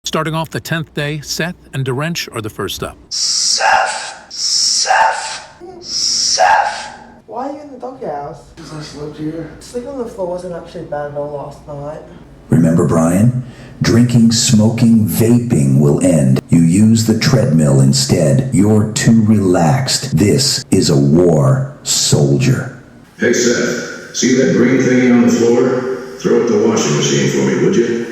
Starting off the 10th day, Seth and Derench are the first up. Seth. Why are you in the doghouse? Because I slept here. Sleeping on the floor wasn't actually bad at all last night. Remember, Brian? Drinking, smoking, vaping will end. You use the treadmill instead. You're too relaxed. This is a war, soldier. Hey, Seth, see that green thingy on the floor? Throw it in the washing machine for me, would you?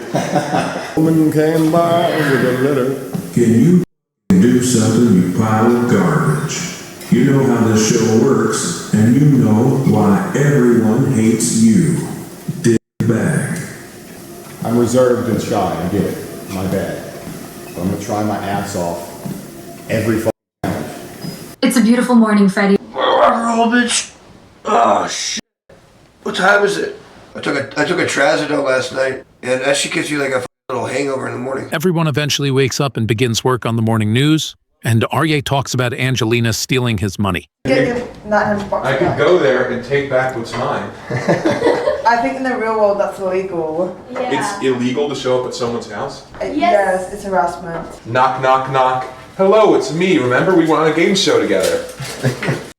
Woman came by with a letter. Can you do something, you pile of garbage? You know how this show works, and you know why everyone hates you. Dig bag. I'm reserved and shy, I get it. My bad. But I'm gonna try my ass off every challenge. It's a beautiful morning, Freddy. Bitch. Oh, shit. What time is it? I took a trazodone last night, and that shit gives you like a little hangover in the morning. Everyone eventually wakes up and begins work on the morning news, and Aryeh talks about Angelina stealing his money. Get your $900 I could go there and take back what's mine. I think in the real world that's illegal. Yeah. It's illegal to show up at someone's house? Yes, it's harassment. Knock, knock, knock. Hello, it's me. Remember, we went on a game show together.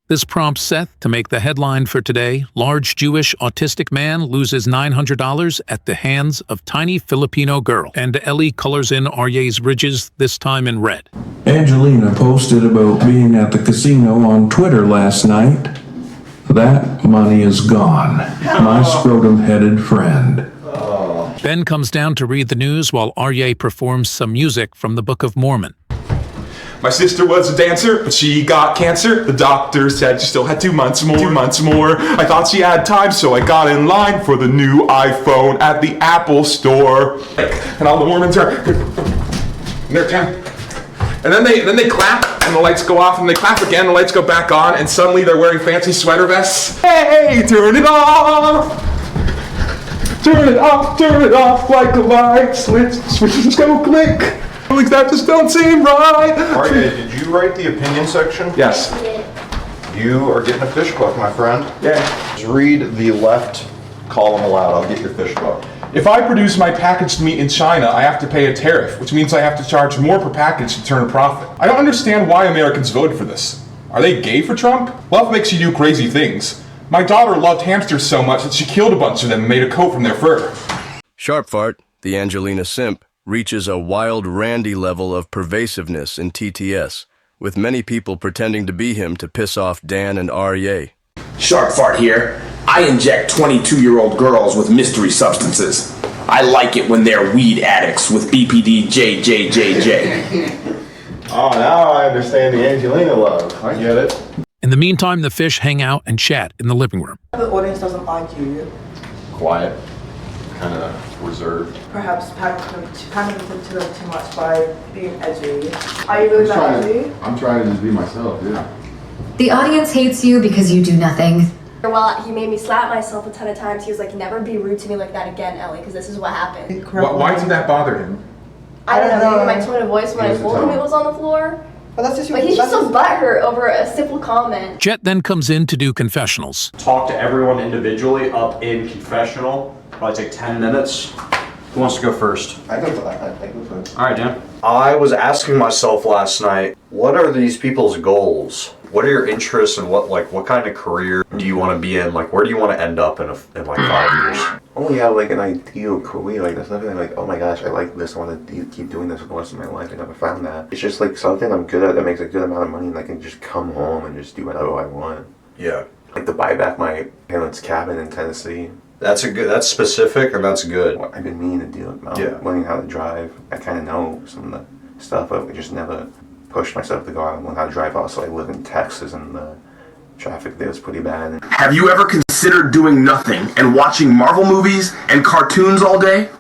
This prompts Seth to make the headline for today: large Jewish autistic man loses $900 at the hands of tiny Filipino girl. And Ellie colors in Aryeh's ridges, this time in red. Angelina posted about being at the casino on Twitter last night. That money is gone. My scrotum-headed friend. Ben comes down to read the news while Aryeh performs some music from the Book of Mormon. My sister was a dancer, but she got cancer. The doctor said she still had 2 months more. 2 months more. I thought she had time, so I got in line for the new iPhone at the Apple store. And all the Mormons are... And they're 10. And then they clap, and the lights go off, and they clap again, the lights go back on, and suddenly they're wearing fancy sweater vests. Hey, turn it off! Turn it off like a light switch. Switches go click. That just don't seem right. Aryeh, did you write the opinion section? Yes. You are getting a fish book, my friend. Yeah. Just read the left column aloud. I'll get your fish book. If I produce my packaged meat in China, I have to pay a tariff, which means I have to charge more per package to turn a profit. I don't understand why Americans voted for this. Are they gay for Trump? Love makes you do crazy things. My daughter loved hamsters so much that she killed a bunch of them and made a coat from their fur. Sharpfart, the Angelina simp, reaches a wild Randy level of pervasiveness in TTS, with many people pretending to be him to piss off Dan and Aryeh. Sharpfart here. I inject 22-year-old girls with mystery substances. I like it when they're weed addicts with BPD JJJJ. Oh, now I understand the Angelina love. I get it. In the meantime, the fish hang out and chat in the living room. The audience doesn't like you. Quiet. Kind of reserved. Perhaps pandering to them too much by being edgy. Are you really that edgy? I'm trying to just be myself, yeah. The audience hates you because you do nothing. Well, he made me slap myself a ton of times. He was like, never be rude to me like that again, Ellie, because this is what happened. Why did that bother him? I don't know, maybe my tone of voice when I told him it was on the floor. But that's just your, Like, he's just so butthurt over a simple comment. Jet then comes in to do confessionals. Talk to everyone individually up in confessional. Probably take 10 minutes. Who wants to go first? I go first. All right, Dan. I was asking myself last night, what are these people's goals? What are your interests and what kind of career do you want to be in? Like, where do you want to end up in like 5 years? Only have like an ideal career. Like, there's nothing like, oh my gosh, I like this. I want to keep doing this for the rest of my life. I never found that. It's just like something I'm good at that makes a good amount of money, and I can just come home and just do whatever I want. Yeah. Like to buy back my parents' cabin in Tennessee. That's specific and that's good. I've been meaning to do it. Learning how to drive. I kind of know some of the stuff, but I just never pushed myself to go out and learn how to drive. Also, I live in Texas, and the traffic there is pretty bad. Have you ever considered doing nothing and watching Marvel movies and cartoons all day?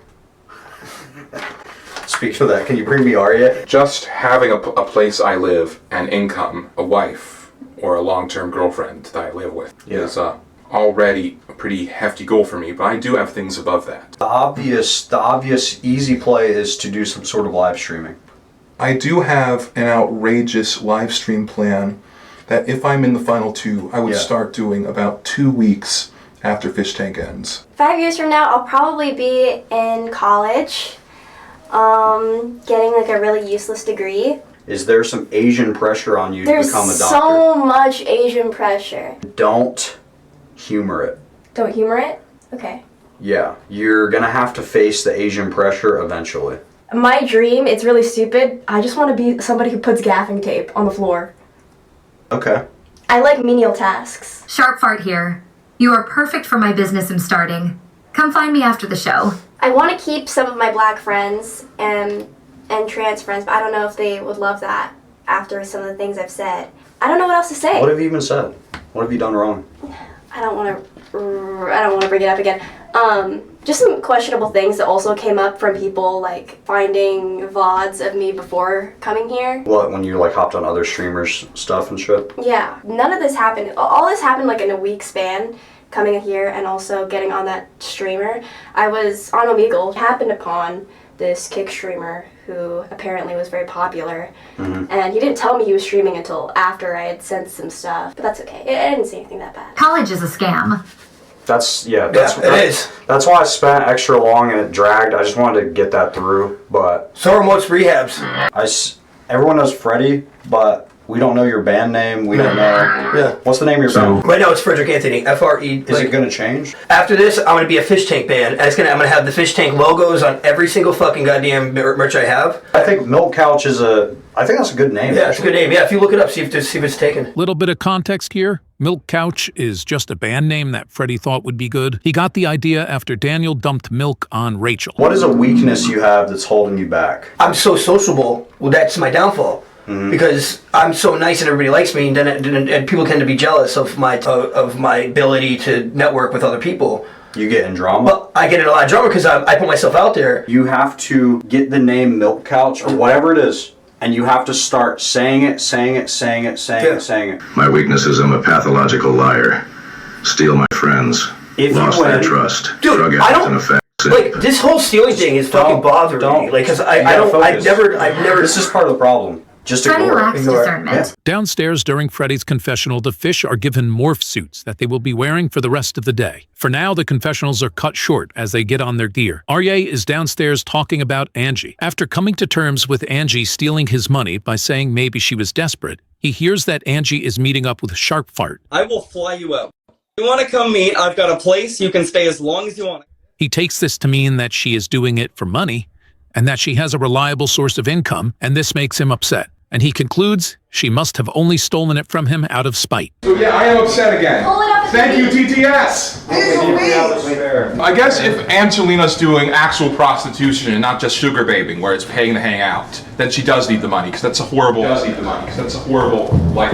Speak for that. Can you bring me Aryeh? Just having a place I live, an income, a wife, or a long-term girlfriend that I live with is already a pretty hefty goal for me, but I do have things above that. The obvious easy play is to do some sort of live streaming. I do have an outrageous live stream plan that if I'm in the final two, I would start doing about 2 weeks after Fishtank ends. 5 years from now, I'll probably be in college. Getting like a really useless degree. Is there some Asian pressure on you to become a doctor? There's so much Asian pressure. Don't humor it. Don't humor it? Okay. Yeah, you're gonna have to face the Asian pressure eventually. My dream, it's really stupid. I just want to be somebody who puts gaffing tape on the floor. Okay. I like menial tasks. Sharp Fart here. You are perfect for my business I'm starting. Come find me after the show. I want to keep some of my black friends and trans friends, but I don't know if they would love that after some of the things I've said. I don't know what else to say. What have you even said? What have you done wrong? I don't want to bring it up again. Just some questionable things that also came up from people like finding VODs of me before coming here. What, when you like hopped on other streamers' stuff and shit? Yeah, none of this happened. All this happened like in a week span, coming in here and also getting on that streamer. I was on Omegle, happened upon this kick streamer who apparently was very popular, and he didn't tell me he was streaming until after I had sent some stuff, but that's okay. I didn't see anything that bad. College is a scam. It is. That's why I spent extra long and it dragged. I just wanted to get that through, but... So are most rehabs. Everyone knows Freddy, but we don't know your band name. We don't know... Yeah. What's the name of your band? Right now it's Frederick Anthony, F-R-E. Is it going to change? After this, I'm going to be a Fishtank band. And I'm going to have the Fishtank logos on every single fucking goddamn merch I have. I think Milk Couch is I think that's a good name. Yeah, it's a good name. Yeah, if you look it up, see if it's taken. Little bit of context here. Milk Couch is just a band name that Freddy thought would be good. He got the idea after Daniel dumped milk on Rachel. What is a weakness you have that's holding you back? I'm so sociable. Well, that's my downfall. Because I'm so nice and everybody likes me, and people tend to be jealous of my ability to network with other people. You get in drama? Well, I get in a lot of drama because I put myself out there. You have to get the name Milk Couch or whatever it is, and you have to start saying it. My weakness is I'm a pathological liar. Steal my friends. Lost their trust. Dude, drug addicts and effects. Like, this whole stealing thing is fucking bothering me. Like, because I've never... This is part of the problem. Just Freddy ignore lacks it. discernment. Downstairs during Freddy's confessional, the fish are given morph suits that they will be wearing for the rest of the day. For now, the confessionals are cut short as they get on their gear. Aryeh is downstairs talking about Angie. After coming to terms with Angie stealing his money by saying maybe she was desperate, he hears that Angie is meeting up with Sharp Fart. I will fly you out. You want to come meet? I've got a place. You can stay as long as you want. He takes this to mean that she is doing it for money and that she has a reliable source of income, and this makes him upset. And he concludes she must have only stolen it from him out of spite. So yeah, I am upset again. Thank you, TTS. I guess if Angelina's doing actual prostitution and not just sugar babing, where it's paying to hang out, then she does need the money, because that's a horrible life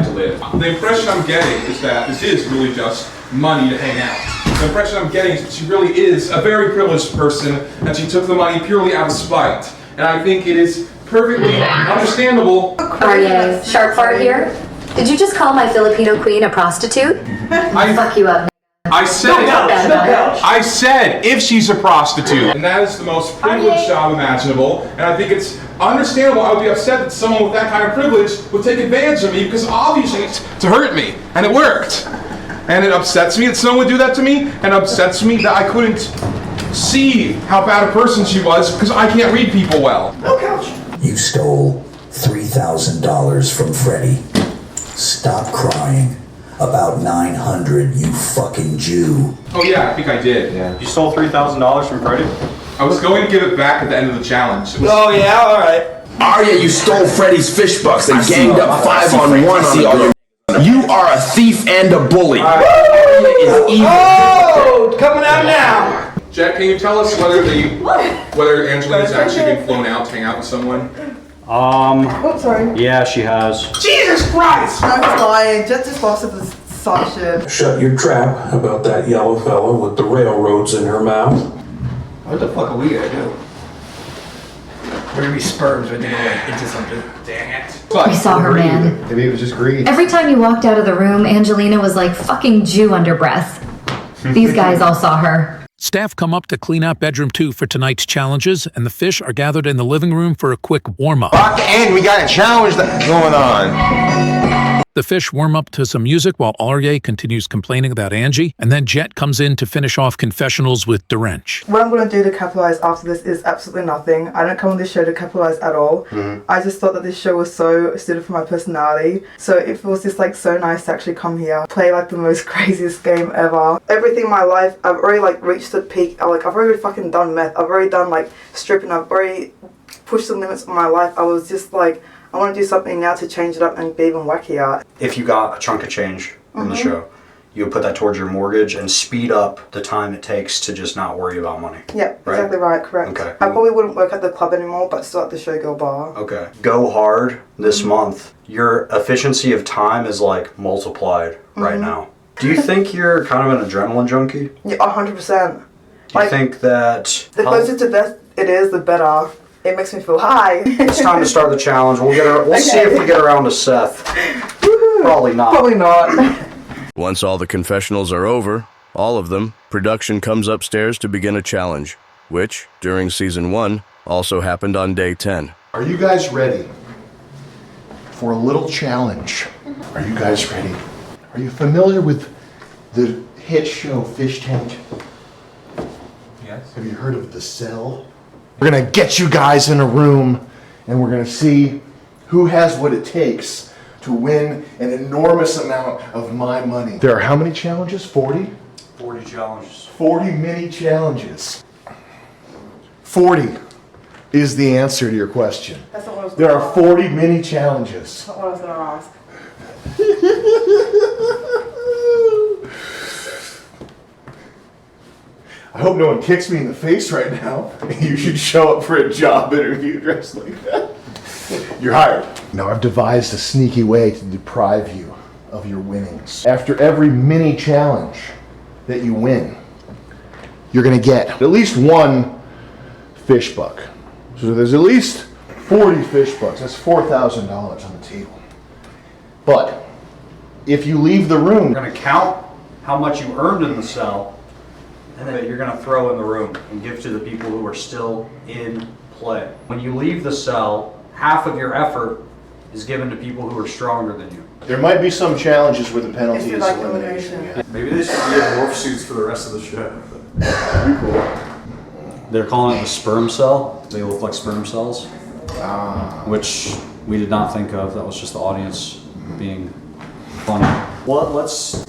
to live. The impression I'm getting is that this is really just money to hang out. The impression I'm getting is that she really is a very privileged person, and she took the money purely out of spite. And I think it is perfectly understandable. Aryeh, Sharp Fart here. Did you just call my Filipino queen a prostitute? Fuck you up. I said if she's a prostitute. And that is the most privileged job imaginable. And I think it's understandable. I would be upset that someone with that kind of privilege would take advantage of me, because obviously it's to hurt me. And it worked. And it upsets me that someone would do that to me. And it upsets me that I couldn't see how bad a person she was because I can't read people well. You stole $3,000 from Freddy. Stop crying. About 900, you fucking Jew. Oh yeah, I think I did. Yeah. You stole $3,000 from Freddy? I was going to give it back at the end of the challenge. Oh yeah, alright. Aryeh, you stole Freddy's fish bucks and ganged up 5-on-1 on all your... You are a thief and a bully. Aryeh is evil. Oh, coming out now. Jack, can you tell us whether Angelina's actually been flown out to hang out with someone? Oh, sorry. Yeah, she has. Jesus Christ! I'm just lying. Just lost this soft shit. Shut your trap about that yellow fella with the railroads in her mouth. What the fuck are we gonna do? We're gonna be sperms when they go like into something. Dang it. We saw her, man. Maybe it was just greed. Every time you walked out of the room, Angelina was like fucking Jew under breath. These guys all saw her. Staff come up to clean out bedroom 2 for tonight's challenges, and the fish are gathered in the living room for a quick warm-up. Lock in, we got a challenge that's going on. The fish warm up to some music while Aryeh continues complaining about Angie, and then Jet comes in to finish off Confessionals with Drench. What I'm going to do to capitalize after this is absolutely nothing. I don't come on this show to capitalize at all. I just thought that this show was so suited for my personality. So it was just like so nice to actually come here, play like the most craziest game ever. Everything in my life, I've already like reached the peak. I've already fucking done meth. I've already done like stripping. I've already pushed the limits of my life. I was just like, I want to do something now to change it up and be even wackier. If you got a chunk of change from the show, you would put that towards your mortgage and speed up the time it takes to just not worry about money. Yeah, exactly right, correct. Okay. I probably wouldn't work at the club anymore, but still at the showgirl bar. Okay. Go hard this month. Your efficiency of time is like multiplied right now. Do you think you're kind of an adrenaline junkie? Yeah, 100%. Do you think that The closer to death it is, the better. It makes me feel high. it's time to start the challenge? We'll see if we get around to Seth. Probably not. Probably not. Once all the confessionals are over, all of them, production comes upstairs to begin a challenge, which, during season 1, also happened on day 10. Are you guys ready for a little challenge? Are you guys ready? Are you familiar with the hit show Fishtank? Yes. Have you heard of The Cell? We're gonna get you guys in a room and we're gonna see who has what it takes to win an enormous amount of my money. There are how many challenges? 40? 40 challenges. 40 mini challenges. 40 is the answer to your question. That's not what I was There are 40 mini challenges. That's not what I was going to ask. I hope no one kicks me in the face right now. You should show up for a job interview dressed like that. You're hired. Now I've devised a sneaky way to deprive you of your winnings. After every mini challenge that you win, you're gonna get at least one fish buck. So there's at least 40 fish bucks. That's $4,000 on the table. But if you leave the room, We're going to count how much you earned in the cell, and then you're going to throw in the room and give to the people who are still in play. When you leave the cell, half of your effort is given to people who are stronger than you. there might be some challenges where the penalty is like elimination. Yeah. Maybe they should be in morph suits for the rest of the show. That'd be cool. They're calling it the sperm cell. They look like sperm cells, which we did not think of. That was just the audience being funny. Well, let's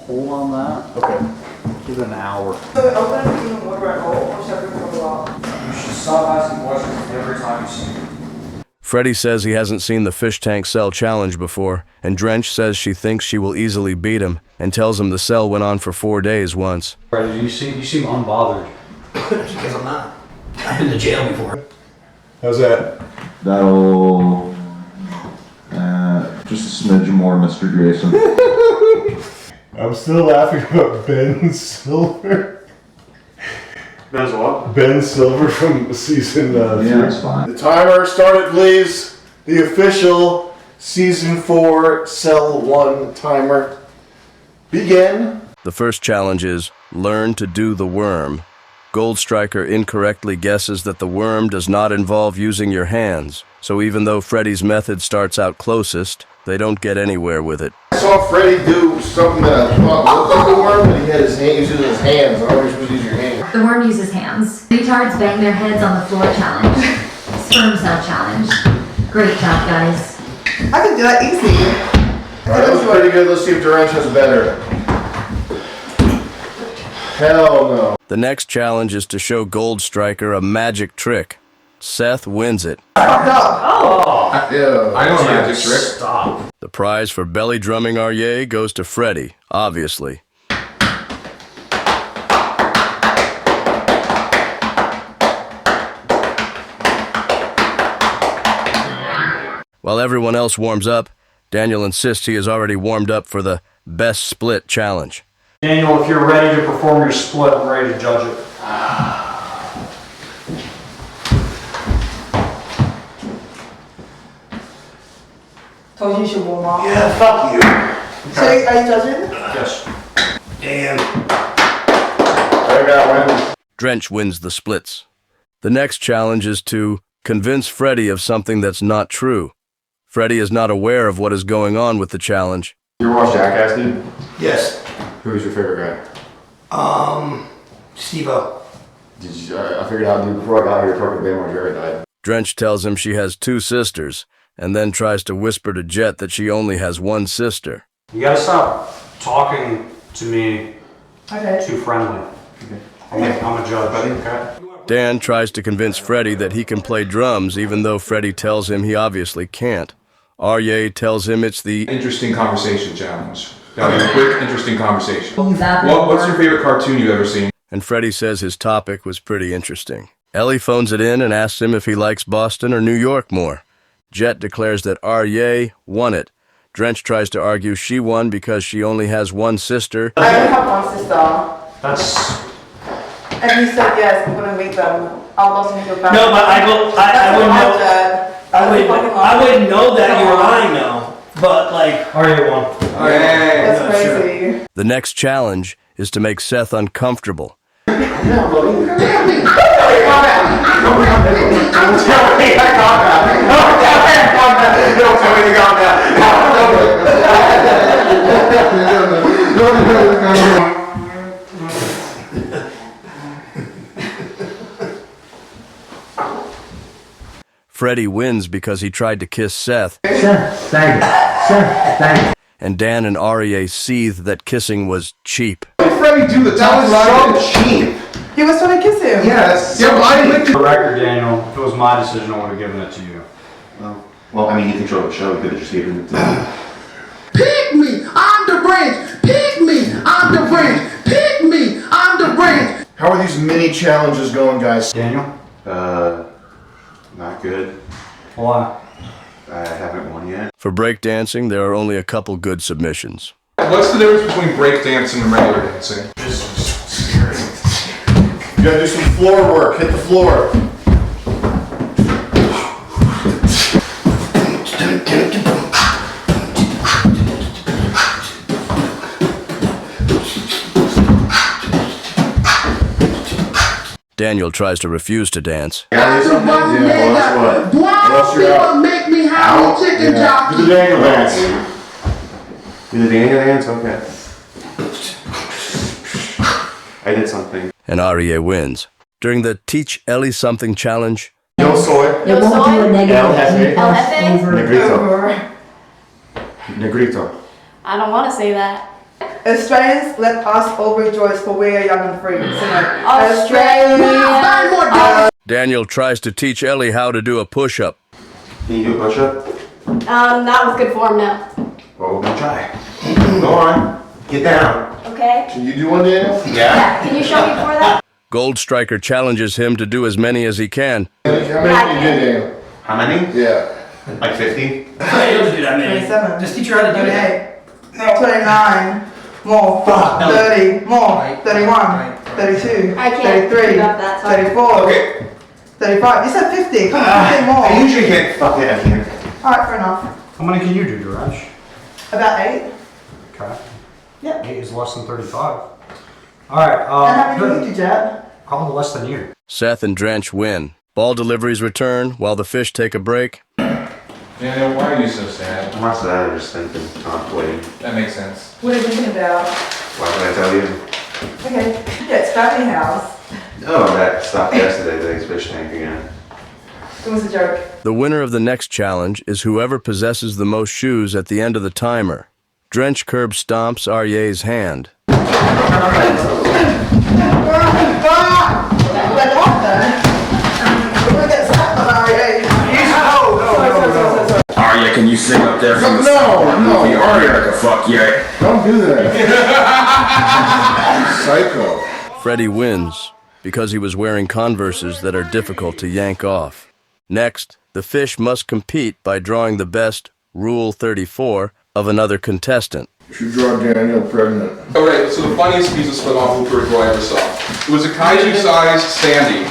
hold on that. Okay. Give it an hour. So open it even water at all, or should I bring water out? You should stop asking questions every time you see it. Freddy says he hasn't seen the fish tank cell challenge before, and Drench says she thinks she will easily beat him, and tells him the cell went on for 4 days once. Freddy, you seem unbothered. Because I'm not. I've been to jail before. How's that? That'll just a smidge more, Mr. Jason. I'm still laughing about Ben Silver. Ben's what? Ben Silver from season 3. Yeah, it's fine. The timer started, please. The official season 4 cell 1 timer. Begin. The first challenge is learn to do the worm. Gold Striker incorrectly guesses that the worm does not involve using your hands, so even though Freddy's method starts out closest, they don't get anywhere with it. I saw Freddy do something that I thought looked like a worm, but he had his hand, he was using his hands. I always supposed to use your hands. The worm uses hands. Retards bang their heads on the floor challenge. Sperm cell challenge. Great job, guys. I can do that easy. Alright, that was pretty good. Let's see if Drench has better. Hell no. The next challenge is to show Gold Striker a magic trick. Seth wins it. Yeah. I know a magic trick. Stop. The prize for belly drumming Aryeh goes to Freddy, obviously. While everyone else warms up, Daniel insists he is already warmed up for the best split challenge. Daniel, if you're ready to perform your split, I'm ready to judge it. Told you you should warm up. Yeah, fuck you. So are you judging? Yes. Damn. I got one. Drench wins the splits. The next challenge is to convince Freddy of something that's not true. Freddy is not aware of what is going on with the challenge. You ever watch Jackass, dude? Yes. Who's your favorite guy? Steve-O. I figured out, dude, before I got here, Trucker Bam or Jerry died. Drench tells him she has 2 sisters, and then tries to whisper to Jet that she only has 1 sister. You gotta stop talking to me too friendly. Okay. I'm a judge, okay? Dan tries to convince Freddy that he can play drums, even though Freddy tells him he obviously can't. Aryeh tells him it's the Interesting conversation challenge. Gotta be a quick, interesting conversation. What's your favorite cartoon you've ever seen? And Freddy says his topic was pretty interesting. Ellie phones it in and asks him if he likes Boston or New York more. Jet declares that Aryeh won it. Drench tries to argue she won because she only has 1 sister. I only have 1 sister. That's... And you said yes, I'm gonna meet them. I'll also make your family. No, but I wouldn't know that you were lying though. But like, Aryeh won. That's crazy. The next challenge is to make Seth uncomfortable. Freddy wins because he tried to kiss Seth. And Dan and Aryeh seethe that kissing was cheap. What did Freddy do? That was so cheap. You was trying to kiss him. Yes. Yeah, but I licked it. For the record, Daniel, if it was my decision, I would have given it to you. Well, I mean, you control the show. You could have just given it to me. Pick me, I'm the branch. Pick me, I'm the branch. Pick me, I'm the branch. How are these mini challenges going, guys? Daniel? Not good. Why? I haven't won yet. For breakdancing, there are only a couple good submissions. What's the difference between breakdancing and regular dancing? You gotta do some floor work. Hit the floor. Daniel tries to refuse to dance. Make me have a chicken jockey. Do the Daniel dance. Do the Daniel dance? Okay. I did something. And Aryeh wins. During the Teach Ellie Something challenge, Yo soy. Yo soy. El jefe. El jefe. Negrito. Negrito. I don't want to say that. Australians, let us all rejoice, for we are young and free. Sing it. Australia. Daniel tries to teach Ellie how to do a push-up. Can you do a push-up? Not with good form, no. Well, we're gonna try. Go on. Get down. Okay. Can you do one, Daniel? Yeah. Can you show me before that? Gold Striker challenges him to do as many as he can. How many you did, Daniel? How many? Yeah. Like 50? you don't do that many. 27. Just teach her how to do that. 28. 29. More. 30. More. 31. 32. I can't 33. keep up that time. 34. Okay. 35. You said 50. Come on, 50 more. I usually can't fuck it out here. Alright, fair enough. How many can you do, Duraj? About 8. Okay. Yep. 8 is less than 35. Alright, And how many did you do, Jad? probably less than you. Seth and Drench win. Ball deliveries return while the fish take a break. Daniel, why are you so sad? I'm not sad, I'm just thinking, contemplating. That makes sense. What are you thinking about? Why would I tell you? Okay. Yeah, it's family house. Oh, that stopped yesterday. Today's Fishtank again. It was a joke. The winner of the next challenge is whoever possesses the most shoes at the end of the timer. Drench curb stomps Aryeh's hand. Aryeh, can you sing up there from the No, Aryeh, fuck yeah. Don't do that. Psycho. Freddy wins because he was wearing Converses that are difficult to yank off. Next, the fish must compete by drawing the best Rule 34 of another contestant. You should draw Daniel pregnant. Alright, so the funniest piece of split-off Hooper draw I ever saw. It was a kaiju-sized Sandy.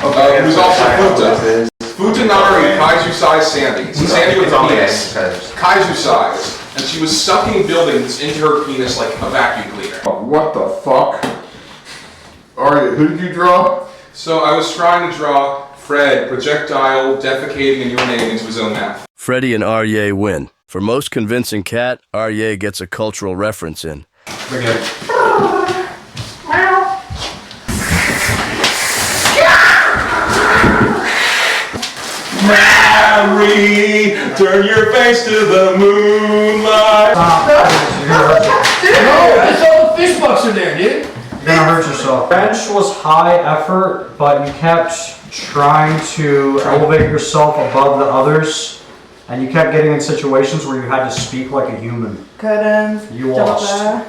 Who's also Futa. Futanari, kaiju-sized Sandy. So Sandy with a penis. Kaiju-sized. And she was sucking buildings into her penis like a vacuum cleaner. What the fuck? Aryeh, who did you draw? So I was trying to draw Fred, projectile, defecating and urinating into his own mouth. Freddy and Aryeh win. For most convincing cat, Aryeh gets a cultural reference in. Mary, turn your face to the moonlight. That's all the fish bucks are there, dude. You're gonna hurt yourself. Bench was high effort, but you kept trying to elevate yourself above the others, and you kept getting in situations where you had to speak like a human. Curtains. You jump lost. there.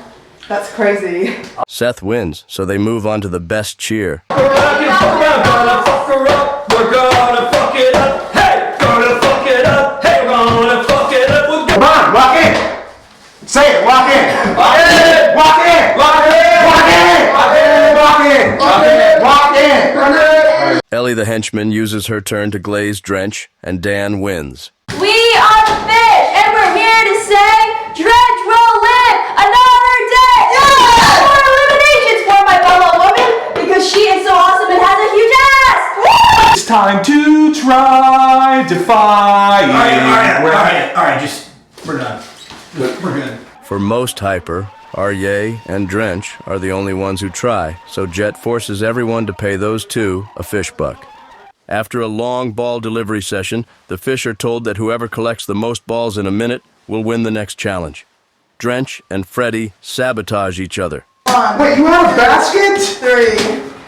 That's crazy. Seth wins, so they move on to the best cheer. We're gonna fuck her up. We're gonna fuck it up. Hey, gonna fuck it up. Hey, we're gonna fuck it up. Come on, walk in. Say it, walk in. Walk in. Walk in. Walk in. Walk in. Walk in. Walk in. Walk in. Walk in. Ellie the henchman uses her turn to glaze Drench, and Dan wins. We are the fish, and we're here to say, Drench will live another day! Yeah! More eliminations for my fellow woman, because she is so awesome and has a huge ass! It's time to try defying. All right, just, we're done. We're good. For most hyper, Aryeh and Drench are the only ones who try, so Jet forces everyone to pay those two a fish buck. After a long ball delivery session, the fish are told that whoever collects the most balls in a minute will win the next challenge. Drench and Freddy sabotage each other. Wait, you have a basket? 3,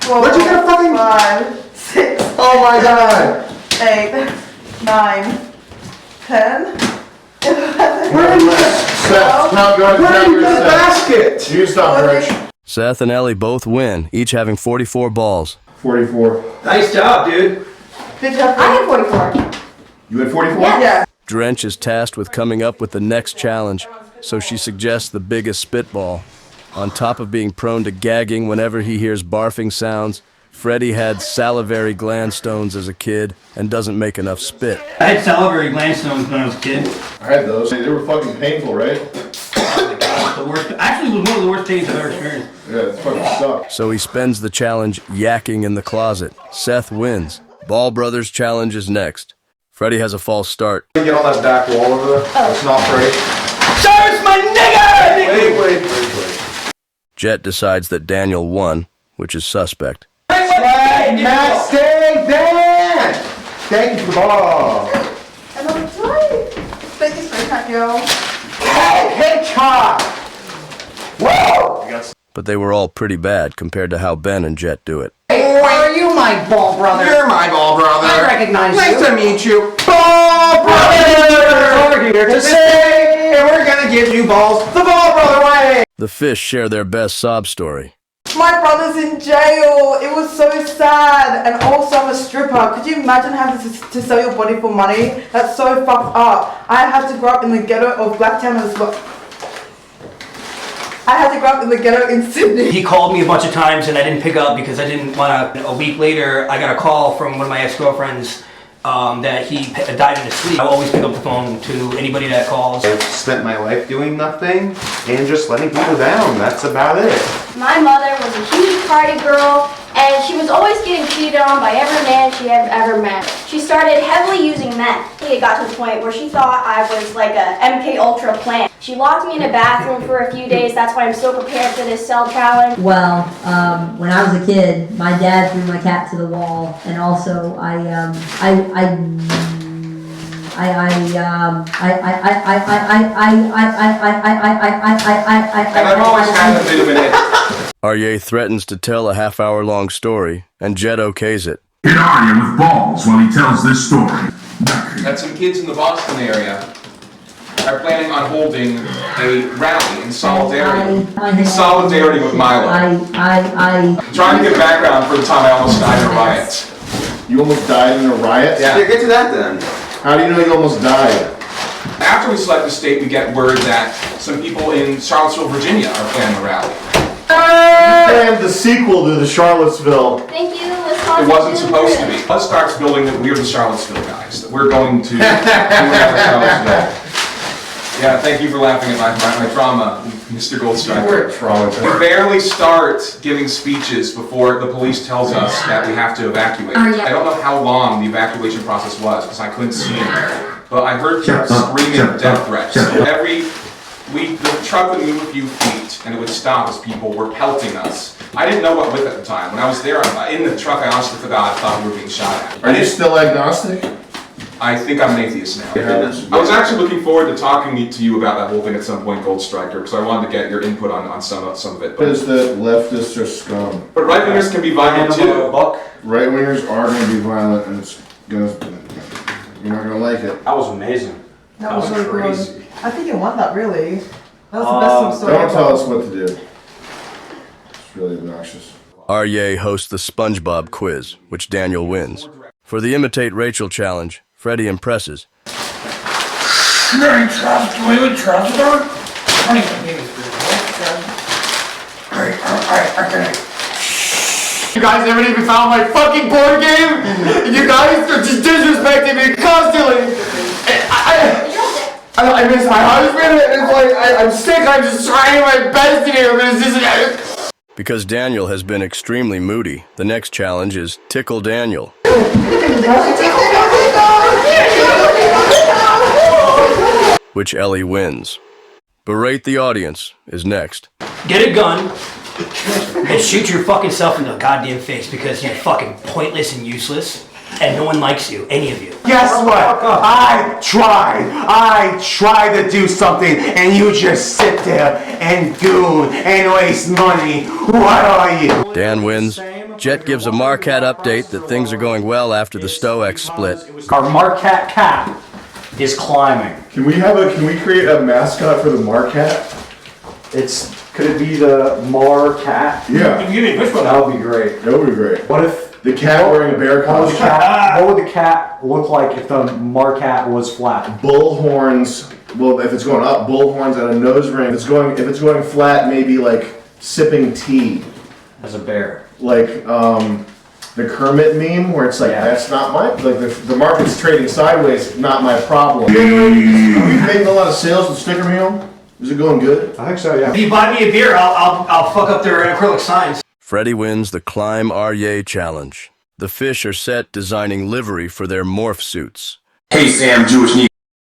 4, What'd you get a fucking 5, 6. Oh my god. 8, 9, 10. Where did you get Seth, now go ahead. Where did you get a basket? You stop, Rich. Seth and Ellie both win, each having 44 balls. 44. Nice job, dude. Good job. I had 44. You had 44? Yeah. Drench is tasked with coming up with the next challenge, so she suggests the biggest spitball. On top of being prone to gagging whenever he hears barfing sounds, Freddy had salivary gland stones as a kid and doesn't make enough spit. I had salivary gland stones when I was a kid. I had those. They were fucking painful, right? The worst. Actually, it was one of the worst things I've ever experienced. Yeah, it fucking sucked. So he spends the challenge yakking in the closet. Seth wins. Ball Brothers challenge is next. Freddy has a false start. Get on that back wall over there. It's not great. Search my nigga! Wait. Jet decides that Daniel won, which is suspect. Max, stay there! Thank you for the ball. Another try. Thank you so much, yo. Hey, Hitchcock! Whoa! But they were all pretty bad compared to how Ben and Jet do it. Hey, are you my ball brother? You're my ball brother. I recognize you. Nice to meet you. Ball brother! Over here to stay, and we're gonna give you balls the ball brother way. The fish share their best sob story. My brother's in jail. It was so sad. And also I'm a stripper. Could you imagine having to sell your body for money? That's so fucked up. I had to grow up in the ghetto of Blacktown as well. I had to grow up in the ghetto in Sydney. He called me a bunch of times and I didn't pick up because I didn't want to. A week later, I got a call from one of my ex-girlfriends that he died in his sleep. I always pick up the phone to anybody that calls. I've spent my life doing nothing and just letting people down. That's about it. My mother was a huge party girl, and she was always getting cheated on by every man she had ever met. She started heavily using meth. It got to the point where she thought I was like a MK Ultra plant. She locked me in a bathroom for a few days. That's why I'm so prepared for this cell challenge. Well, when I was a kid, my dad threw my cat to the wall, and also Aryeh threatens to tell a half-hour-long story, and Jet okays it. Hit Aryeh with balls while he tells this story. That some kids in the Boston area are planning on holding a rally in solidarity. In solidarity with Milo. I'm trying to get background for the time I almost died in a riot. You almost died in a riot? Yeah. Get to that then. How do you know you almost died? After we select the state, we get word that some people in Charlottesville, Virginia are planning a rally. And the sequel to the Charlottesville. Thank you, It wasn't supposed to be. Us starts building that we're the Charlottesville guys, that we're going to do whatever Charlottesville. Yeah, thank you for laughing at my trauma, Mr. Goldstriker. We're trauma. We barely start giving speeches before the police tells us that we have to evacuate. Oh, yeah. I don't know how long the evacuation process was because I couldn't see him, but I heard people screaming death threats. So the truck would move a few feet and it would stop as people were pelting us. I didn't know what with at the time. When I was there in the truck, I honestly forgot. I thought we were being shot at. Are you still agnostic? I think I'm an atheist now. I was actually looking forward to talking to you about that whole thing at some point, Goldstriker, because I wanted to get your input on some of it. Is that leftists are scum? But right-wingers can be violent too. Right-wingers are going to be violent, and you're not going to like it. That was amazing. That was really crazy. good. I think you want that, really. That was the best story Don't ever. tell us what to do. It's really obnoxious. Aryeh hosts the SpongeBob quiz, which Daniel wins. For the Imitate Rachel challenge, Freddy impresses. You trust her? You guys haven't even found my fucking board game? You guys are just disrespecting me constantly. I miss my husband, and it's like, I'm sick, I'm just trying my best in here, but it's just... Because Daniel has been extremely moody, the next challenge is Tickle Daniel, which Ellie wins. Berate the Audience is next. Get a gun and shoot your fucking self in the goddamn face because you're fucking pointless and useless and no one likes you, any of you. Guess what? I tried to do something, and you just sit there and goon and waste money. What are you? Dan wins. Jet gives a Marquette update that things are going well after the Stoics split. Our Marquette cat is climbing. Can we create a mascot for the Marquette? Could it be the Marquette? Yeah. That would be great. That would be great. What if the cat wearing a bear costume? What would the cat look like if the Marquette was flat? Bull horns. Well, if it's going up, bull horns at a nose ring. If it's going flat, maybe like sipping tea. As a bear. Like the Kermit meme, where it's like, that's not my, like the market's trading sideways, not my problem. Are we making a lot of sales with Sticker Meal? Is it going good? I think so, yeah. If you buy me a beer, I'll fuck up their acrylic signs. Freddy wins the Climb Aryeh challenge. The fish are set designing livery for their morph suits. Hey Sam, Jewish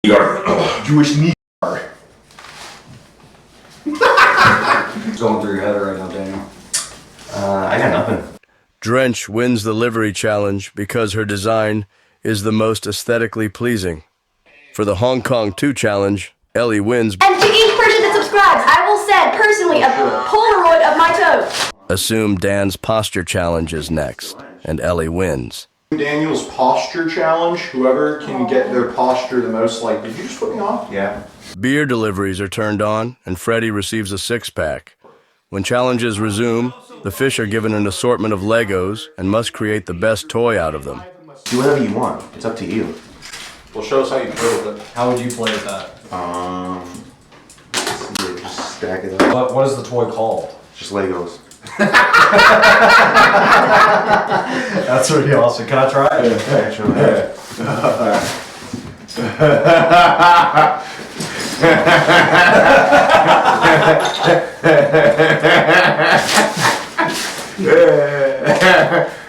Negro. Jewish Negro. What's going through your head right now, Daniel? I got nothing. Drench wins the livery challenge because her design is the most aesthetically pleasing. For the Hong Kong 2 challenge, Ellie wins. And to each person that subscribes, I will send personally a Polaroid of my toes. Assume Dan's posture challenge is next, and Ellie wins. Daniel's posture challenge. Whoever can get their posture the most, like, did you just put me off? Yeah. Beer deliveries are turned on, and Freddy receives a six-pack. When challenges resume, the fish are given an assortment of Legos and must create the best toy out of them. Do whatever you want. It's up to you. Well, show us how you play with it. How would you play with that? Just stack it up. What is the toy called? Just Legos. That's pretty awesome. Can I try it? Yeah, sure.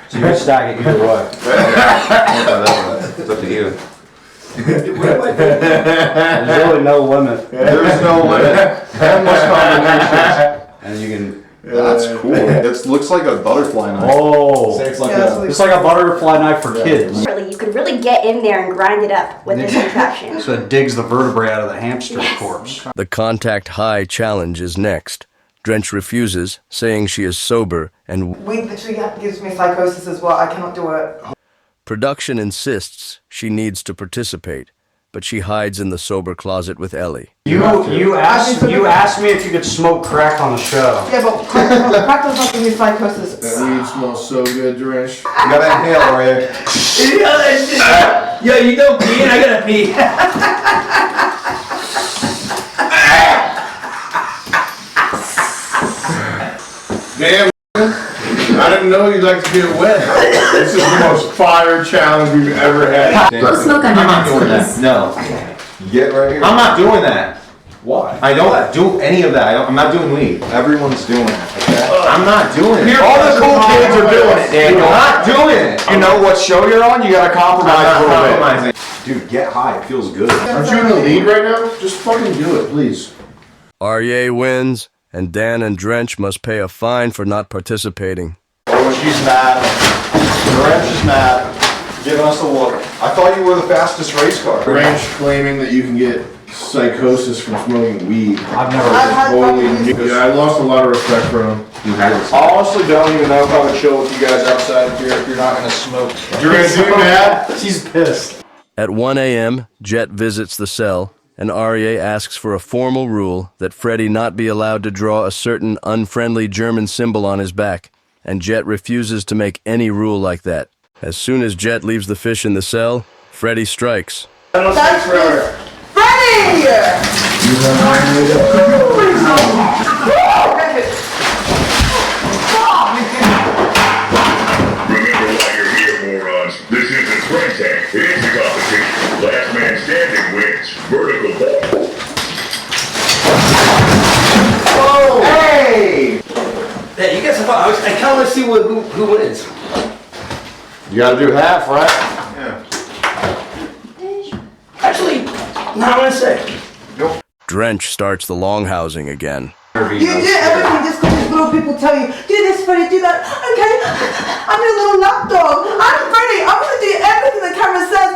So you can stack it either way. It's up to you. There's really no limit. There's no limit. Endless combinations. And you can... That's cool. It looks like a butterfly knife. Oh, it's like it's like a butterfly knife for kids. Really, you could really get in there and grind it up with this contraption. So it digs the vertebrae out of the hamster corpse. The Contact High challenge is next. Drench refuses, saying she is sober, and Weed literally gives me psychosis as well. I cannot do it. production insists she needs to participate, but she hides in the sober closet with Ellie. You asked me if you could smoke crack on the show. Yeah, but crack does not give me psychosis. That weed smells so good, Drench. You gotta inhale, Aryeh. Yo, you don't pee and I gotta pee. Damn, I didn't know you'd like to get wet. This is the most fire challenge we've ever had. Let's smoke on your hands, please. No. Get right here. I'm not doing that. Why? I don't do any of that. I'm not doing weed. Everyone's doing it. Okay? I'm not doing it. All the cool kids are doing it, Daniel. I'm not doing it. You know what show you're on? You gotta compromise a little bit. Dude, get high. It feels good. Aren't you in the lead right now? Just fucking do it, please. Aryeh wins, and Dan and Drench must pay a fine for not participating. Oh, she's mad. Drench is mad. Giving us a look. I thought you were the fastest race car. Drench claiming that you can get psychosis from smoking weed. I've never. Yeah, I lost a lot of respect for him. I honestly don't even know if I would chill with you guys outside of here if you're not gonna smoke. You're gonna do that? She's pissed. At 1 a.m., Jet visits the cell, and Aryeh asks for a formal rule that Freddy not be allowed to draw a certain unfriendly German symbol on his back, and Jet refuses to make any rule like that. As soon as Jet leaves the fish in the cell, Freddy strikes. That's forever. Freddy! Remember why you're here, morons. This isn't Fishtank. It is a competition. Last man standing wins. Vertical ball. Oh! Hey! Yeah, you guys have fun. I kind of want to see who wins. You gotta do half, right? Yeah. Actually, no, I want to say. Drench starts the longhousing again. You do everything just because these little people tell you, do this, Freddy, do that. Okay, I'm your little lapdog. I'm Freddy. I'm going to do everything the camera says.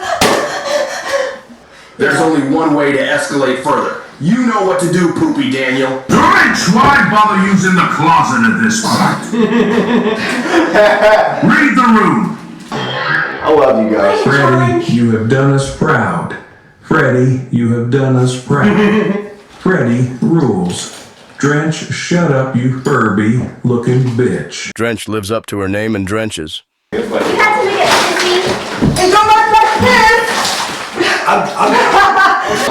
There's only one way to escalate further. You know what to do, Poopy Daniel. Drench, why bother using the closet at this point? Read the room. I love you guys. Freddy, you have done us proud. Freddy, you have done us proud. Freddy rules. Drench, shut up, you Furby-looking bitch. Drench lives up to her name and drenches. You had to make it sissy. And go back like this.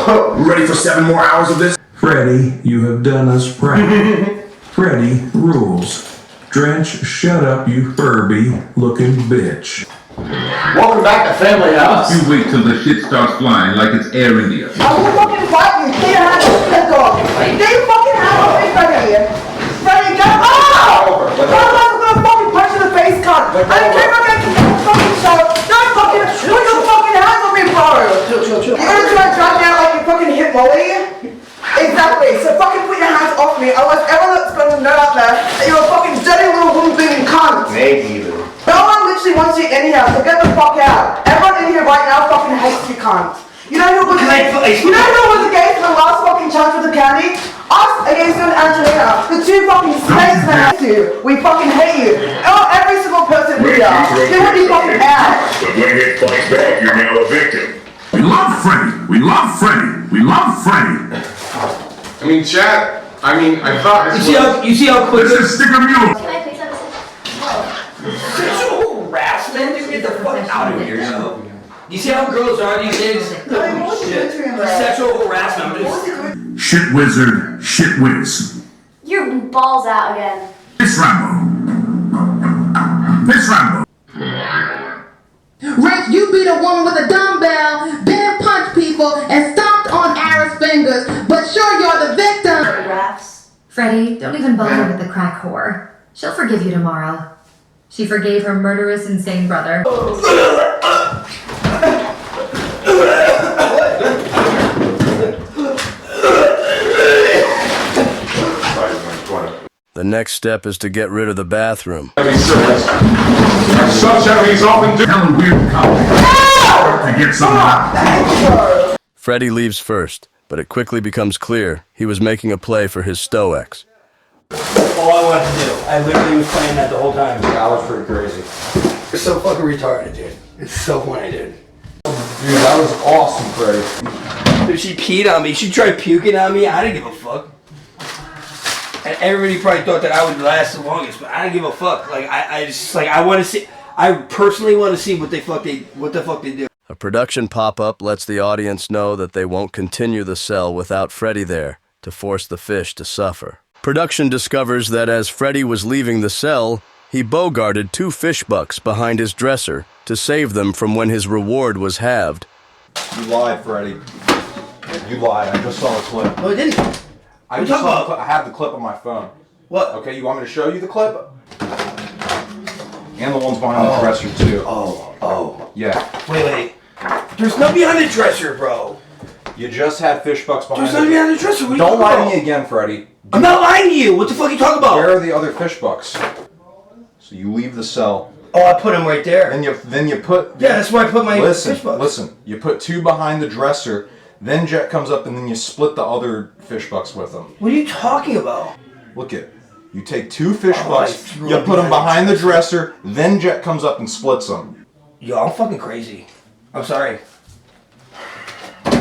I'm ready for 7 more hours of this? Freddy, you have done us proud. Freddy rules. Drench, shut up, you Furby-looking bitch. Welcome back to Family House. You wait till the shit starts flying like it's air in here. I will fucking fight you. Get your hands off the dog. Get your fucking hands off me, Freddy. Freddy, get off! I'm gonna fucking punch you in the face, cunt. I don't care about that fucking show. Don't fucking put your fucking hands on me, bro. Chill. You're gonna try to drag me out like you fucking hit Molly? Exactly. So fucking put your hands off me. Otherwise, everyone that's gonna know out there that you're a fucking dirty little woman-beating cunt. Maybe either. No one literally wants you in here, so get the fuck out. Everyone in here right now fucking hates you, cunt. You know who was against the last fucking chance with the candy? Us against you and Angelina. The two fucking snakes that hate you. We fucking hate you. Oh, every single person here. Get what you fucking out. But when it fights back, you're now a victim. We love Freddy. We love Freddy. We love Freddy. I mean, chat. I thought this You see how quick This is Sticker Mule. Can I please have a sissy? sexual harassment? Dude, get the fuck out of here, you know? You see how girls are these days? Shit. Sexual harassment. Shit wizard. Shit whiz. Your balls out again. Piss Rambo. Piss Rambo. Rich, you be the one with a dumbbell, been punch people, and stomped on Aryeh's fingers, but sure you're the victim. Freddy, don't even bother with the crack whore. She'll forgive you tomorrow. She forgave her murderous, insane brother. The next step is to get rid of the bathroom. He's often telling weird to get something out. Freddy leaves first, but it quickly becomes clear he was making a play for his Stoics. All I wanted to do. I literally was playing that the whole time. I was pretty crazy. It's so fucking retarded, dude. It's so funny, dude. Dude, that was awesome, Freddy. If she peed on me, she tried puking on me, I didn't give a fuck. And everybody probably thought that I would last the longest, but I didn't give a fuck. Like I just like I want to see. I personally want to see what the fuck they do. A production pop-up lets the audience know that they won't continue the cell without Freddy there to force the fish to suffer. Production discovers that as Freddy was leaving the cell, he bogarted 2 fish bucks behind his dresser to save them from when his reward was halved. You lied, Freddy. You lied. I just saw the clip. No, I didn't. I just saw the clip. I have the clip on my phone. What? Okay, you want me to show you the clip? And the ones behind the dresser too. Oh. Yeah. Wait. There's nothing behind the dresser, bro. You just had fish bucks behind. There's nothing behind the dresser. What are you Don't talking lie to about? me again, Freddy. I'm not lying to you. What the fuck are you talking about? Where are the other fish bucks? So you leave the cell. Oh, I put them right there. Then you put. Yeah, that's where I put my fish bucks. Listen. You put 2 behind the dresser. Then Jet comes up and then you split the other fish bucks with them. What are you talking about? Look it. You take 2 fish bucks, you put them behind the dresser, then Jet comes up and splits them. Yo, I'm fucking crazy. I'm sorry.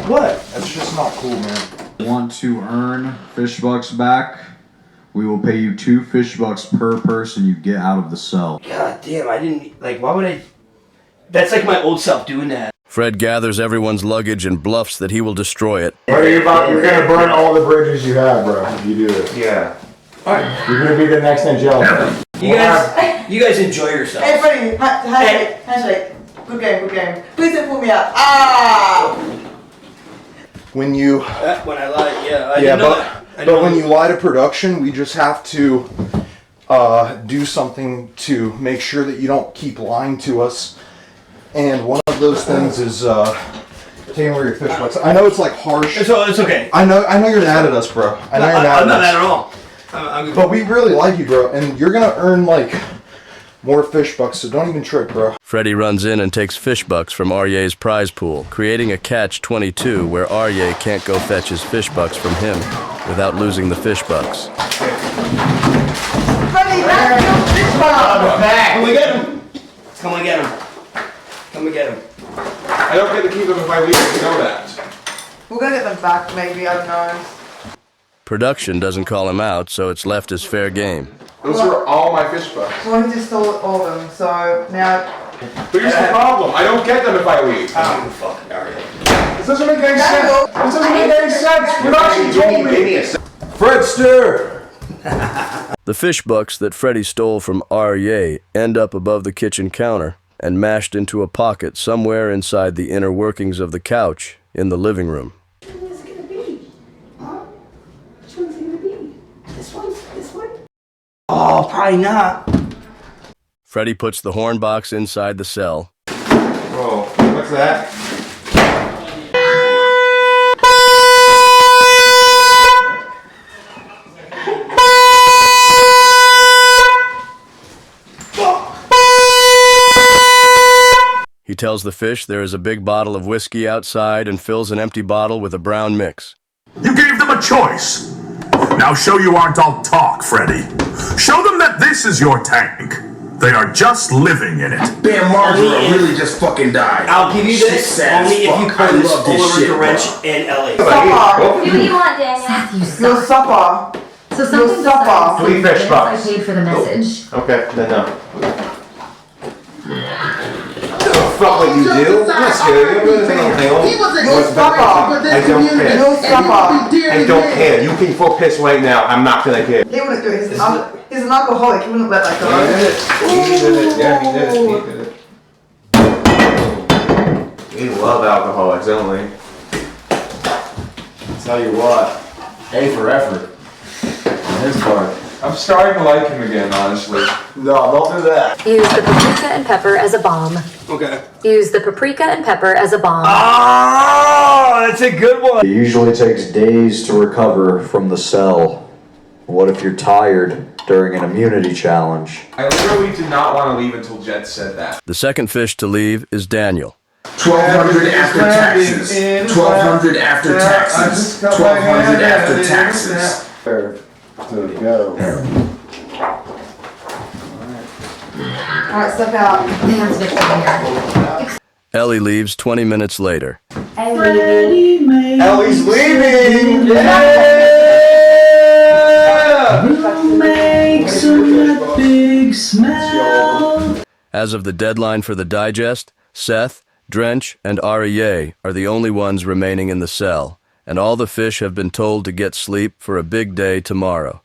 What? That's just not cool, man. Want to earn fish bucks back? We will pay you 2 fish bucks per person you get out of the cell. God damn, I didn't, like, why would I? That's like my old self doing that. Fred gathers everyone's luggage and bluffs that he will destroy it. Bro, you're gonna burn all the bridges you have, bro, if you do this. Yeah. Alright. You're gonna be the next Angelica. You guys enjoy yourself. Hey, Freddy, handshake. Good game. Please don't pull me out. Ah! When you... When I lied, yeah. I yeah, didn't know that. but when you lie to production, we just have to do something to make sure that you don't keep lying to us. And one of those things is taking away your fish bucks. I know it's like harsh. It's okay. I know you're mad at us, bro. I know you're mad at us. I'm not mad at all. I'm but we really like you, bro. And you're gonna earn like more fish bucks, so don't even trip, bro. Freddy runs in and takes fish bucks from Aryeh's prize pool, creating a catch-22 where Aryeh can't go fetch his fish bucks from him without losing the fish bucks. Freddy, back your fish bucks! Back! Come and get him! Come and get him. I don't get to keep them if I leave, you know that. We're gonna get them back, maybe, I don't know. Production doesn't call him out, so it's left as fair game. Those are all my fish bucks. Well, he just stole all of them, so now... But here's the problem. I don't get them if I leave. I don't give a fuck, Aryeh. This doesn't make any sense. This doesn't make any sense. Production told me. Fredster! The fish bucks that Freddy stole from Aryeh end up above the kitchen counter and mashed into a pocket somewhere inside the inner workings of the couch in the living room. Which one is it gonna be? Huh? Which one's it gonna be? This one? This one? Oh, probably not. Freddy puts the horn box inside the cell. Whoa, what's that? He tells the fish there is a big bottle of whiskey outside and fills an empty bottle with a brown mix. You gave them a choice. Now show you aren't all talk, Freddy. Show them that this is your tank. They are just living in it. Damn, Marjorie really just fucking died. I'll give you this only if you put this all over the wrench in LA. Do what you want, Daniel. Seth, you suck. Your supper. So something besides 3 fish I bucks. paid for the message. Okay, then no. Fuck what you do. Let's do it. He was a good for this I don't community. care. No supper. I don't care. You can full piss right now. I'm not gonna care. He wouldn't do it. He's an alcoholic. He wouldn't let that go. He did it. Yeah, he did it. We love alcoholics, don't we? Tell you what, A for effort. On his part. I'm starting to like him again, honestly. No, don't do that. Use the paprika and pepper as a bomb. Okay. Use the paprika and pepper as a bomb. Oh, that's a good one. It usually takes days to recover from the cell. What if you're tired during an immunity challenge? I literally did not want to leave until Jet said that. The second fish to leave is Daniel. 1,200 after taxes. 1,200 after taxes. 1,200 after taxes. There to go. Alright, step out. Hands Victor here. Ellie leaves 20 minutes later. Ellie's leaving! Makes a big smell. As of the deadline for the digest, Seth, Drench, and Aryeh are the only ones remaining in the cell, and all the fish have been told to get sleep for a big day tomorrow.